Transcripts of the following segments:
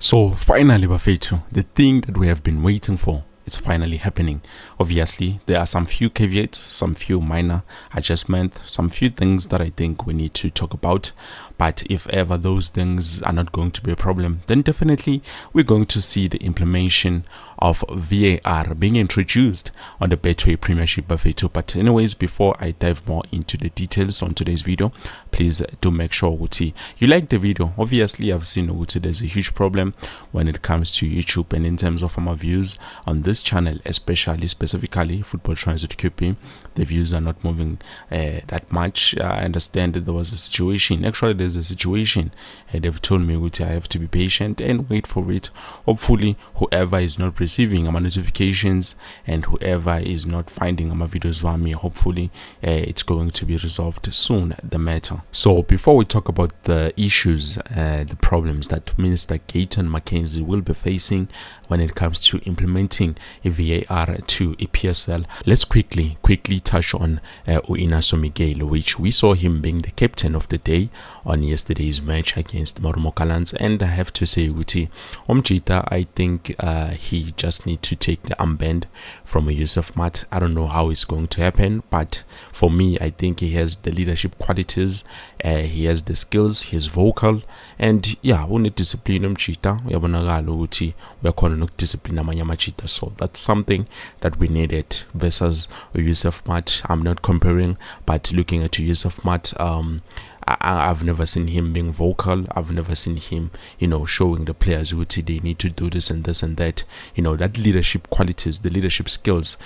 So finally, Bafetu, the thing that we have been waiting for, it's finally happening. Obviously, there are some few caveats, some few minor adjustments, some few things that I think we need to talk about. But if ever those things are not going to be a problem, then definitely we're going to see the implementation of VAR being introduced on the Betway Premiership Bafetu. But anyways, before I dive more into the details on today's video, please do make sure Uti, you like the video. Obviously, I've seen Uti, there's a huge problem when it comes to YouTube and in terms of my views on this channel, especially specifically Football Transit QP. The views are not moving that much. I understand that there was a situation. Actually, there's a situation. They've told me Uti, I have to be patient and wait for it. Hopefully, whoever is not receiving my notifications and whoever is not finding my videos for me, hopefully it's going to be resolved soon, the matter. So before we talk about the issues, the problems that Minister Gayton McKenzie will be facing when it comes to implementing a VAR to a PSL, let's quickly touch on Inacio Miguel, which we saw him being the captain of the day on yesterday's match against Morumokalans. And I have to say, Uti Omjita, I think he just need to take the armband from Yusuf Mat. I don't know how it's going to happen, but for me, I think he has the leadership qualities, he has the skills, he's vocal, and yeah, we discipline Omjita. We are discipline amanyamachita, so that's something that we needed versus Yusuf Mat. I'm not comparing, but looking at Yusuf Mat, I've never seen him being vocal. I've never seen him, showing the players who they need to do this and this and that. That leadership qualities, the leadership skills.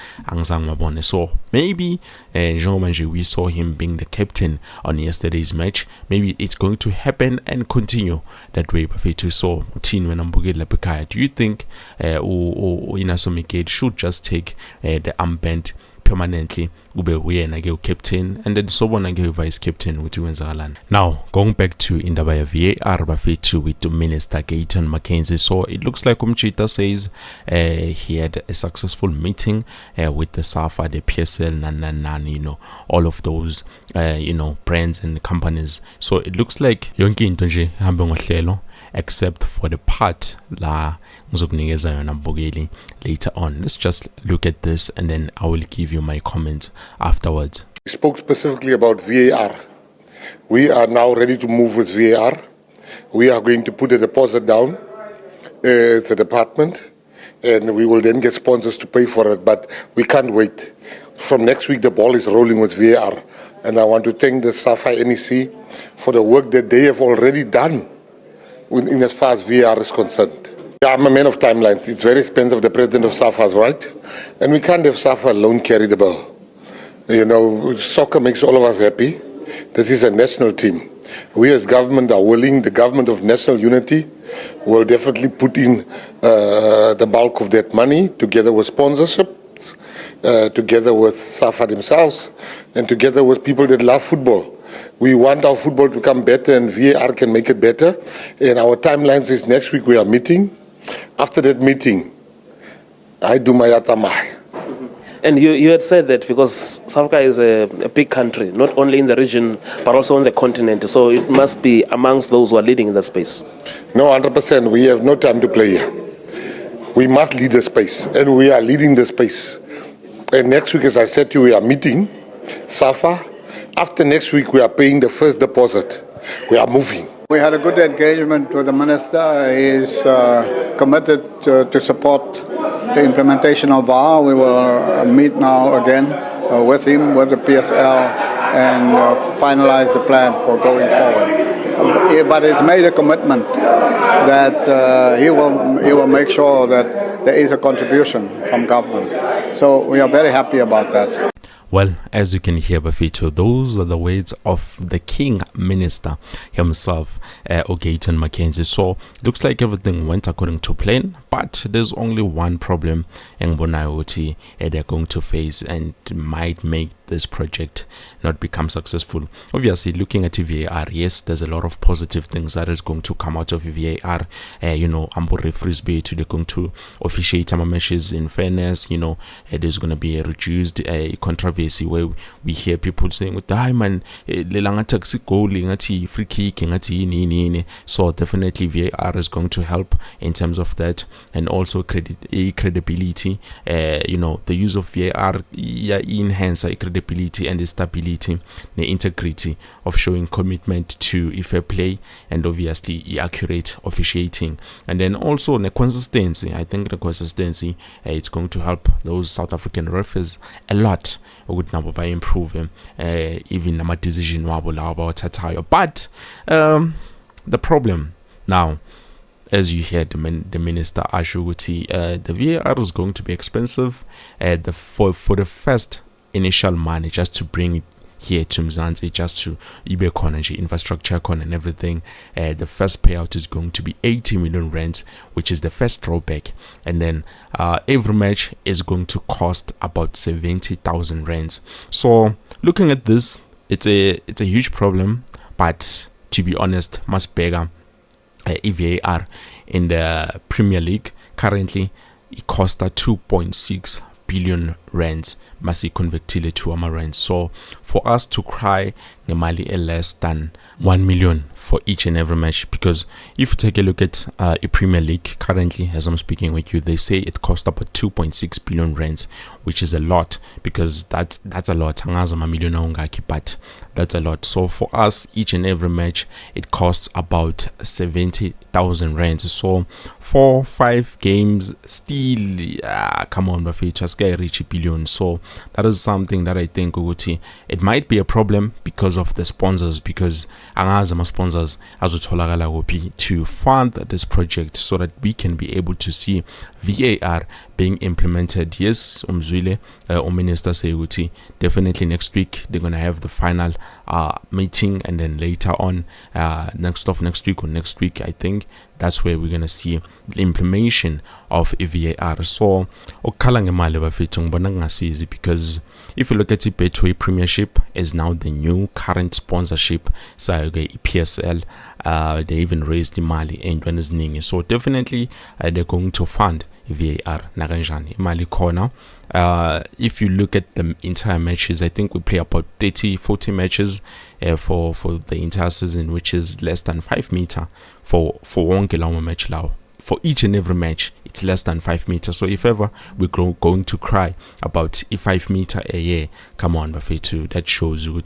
So maybe we saw him being the captain on yesterday's match. Maybe it's going to happen and continue that way. So, do you think Inacio Miguel should just take the armband permanently, ube captain, and then someone vice captain with Wenzalan? Now, going back to Indabaya VAR Bafetu with Minister Gayton McKenzie. So it looks like Umchita says he had a successful meeting with the SAFA, the PSL, all of those brands and companies. So it looks like yonke into nje ihambe ngohlelo except for the part la ngizokunikeza yona mbukeli later on. Let's just look at this and then I will give you my comments afterwards. We spoke specifically about VAR. We are now ready to move with VAR. We are going to put a deposit down at the department, and we will then get sponsors to pay for it, but we can't wait. From next week, the ball is rolling with VAR, and I want to thank the SAFA NEC for the work that they have already done in as far as VAR is concerned. I'm a man of timelines. It's very expensive. The president of SAFA is right, and we can't have SAFA alone carry the ball. Soccer makes all of us happy. This is a national team. We as government are willing. The government of national unity will definitely put in the bulk of that money together with sponsorships, together with SAFA themselves, and together with people that love football. We want our football to become better, and VAR can make it better. And our timelines is next week we are meeting. After that meeting, I do my atamai. And you had said that because South Africa is a big country, not only in the region, but also on the continent. So it must be amongst those who are leading in that space. No, 100%. We have no time to play here. We must lead the space, and we are leading the space. And next week, as I said to you, we are meeting SAFA. After next week, we are paying the first deposit. We are moving. We had a good engagement with the minister. He is committed to support the implementation of VAR. We will meet now again with him, with the PSL, and finalize the plan for going forward. But he's made a commitment that he will make sure that there is a contribution from government. So we are very happy about that. Well, as you can hear, Bafetu, those are the words of the King Minister himself, Gayton McKenzie. So, looks like everything went according to plan, but there's only one problem Ngbonaoti they're going to face and might make this project not become successful. Obviously, looking at VAR, yes, there's a lot of positive things that is going to come out of VAR. Ambo referees they're going to officiate matches in fairness. There's going to be a reduced contra controversy where we hear people saying, "Die man, lelanga taxi goal, ngati free kick, ngati ini." So definitely VAR is going to help in terms of that, and also credibility. The use of VAR enhance credibility and the stability, the integrity of showing commitment to fair play and obviously accurate officiating, and then also the consistency. I think the consistency it's going to help those South African referees a lot. By improving even my decision about Tatayo. But the problem now, as you heard the minister Ashuguti, the VAR is going to be expensive for the first initial money just to bring it here to Mzansi, just to Ibe Konaji infrastructure and everything. The first payout is going to be 80 million rand, which is the first drawback, and then every match is going to cost about 70,000 rands. So looking at this, it's a huge problem, but to be honest, much bigger. VAR in the Premier League currently it costs 2.6 billion rands, must converted to rand. So for us to cry ngemali less than 1 million for each and every match, because if you take a look at a Premier League currently, as I'm speaking with you, they say it costs about 2.6 billion rands, which is a lot, because that's a lot. But that's a lot. So for us, each and every match it costs about 70,000 rands. So 4-5 games still come on, just get reach a billion. So that is something that I think it might be a problem because of the sponsors, because sponsors as to fund this project so that we can be able to see VAR being implemented. Yes, Umzwile, Minister say definitely next week they're gonna have the final meeting, and then later on next week I think that's where we're gonna see the implementation of VAR. So because if you look at the Betway Premiership is now the new current sponsorship, so PSL they even raised the Mali and so definitely they're going to fund VAR nakanjani imali corner. If you look at the entire matches, I think we play about 30-40 matches for the entire season, which is less than 5 meter for Onke match now. For each and every match, it's less than 5 meters. So if ever we're going to cry about a 5 meter a year, come on, Bafetu, that shows you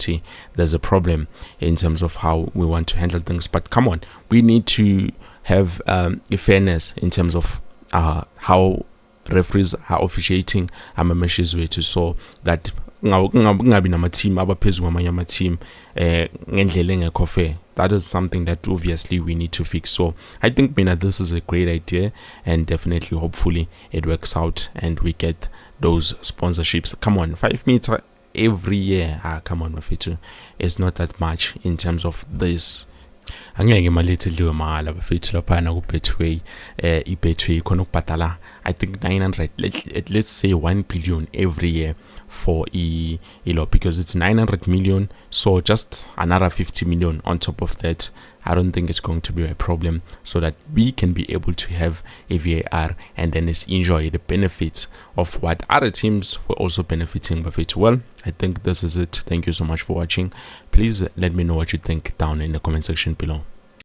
there's a problem in terms of how we want to handle things. But come on, we need to have a fairness in terms of how referees are officiating matches way to, so that kungabi nama-team abaphezu kwamanye ama-team ngendlela engekho fair. That is something that obviously we need to fix. So I think this is a great idea, and definitely hopefully it works out and we get those sponsorships. Come on, 5 meter every year, come on Mafitu, it's not that much in terms of this. Angeke malithi liwe mahala bafethu laphana ku Betway. I-Betway khona ukubhadala I think 900, let's say 1 billion every year for because it's 900 million, so just another 50 million on top of that. I don't think it's going to be a problem, so that we can be able to have a VAR and then enjoy the benefits of what other teams were also benefiting by it. Well, I think this is it. Thank you so much for watching. Please let me know what you think down in the comment section below.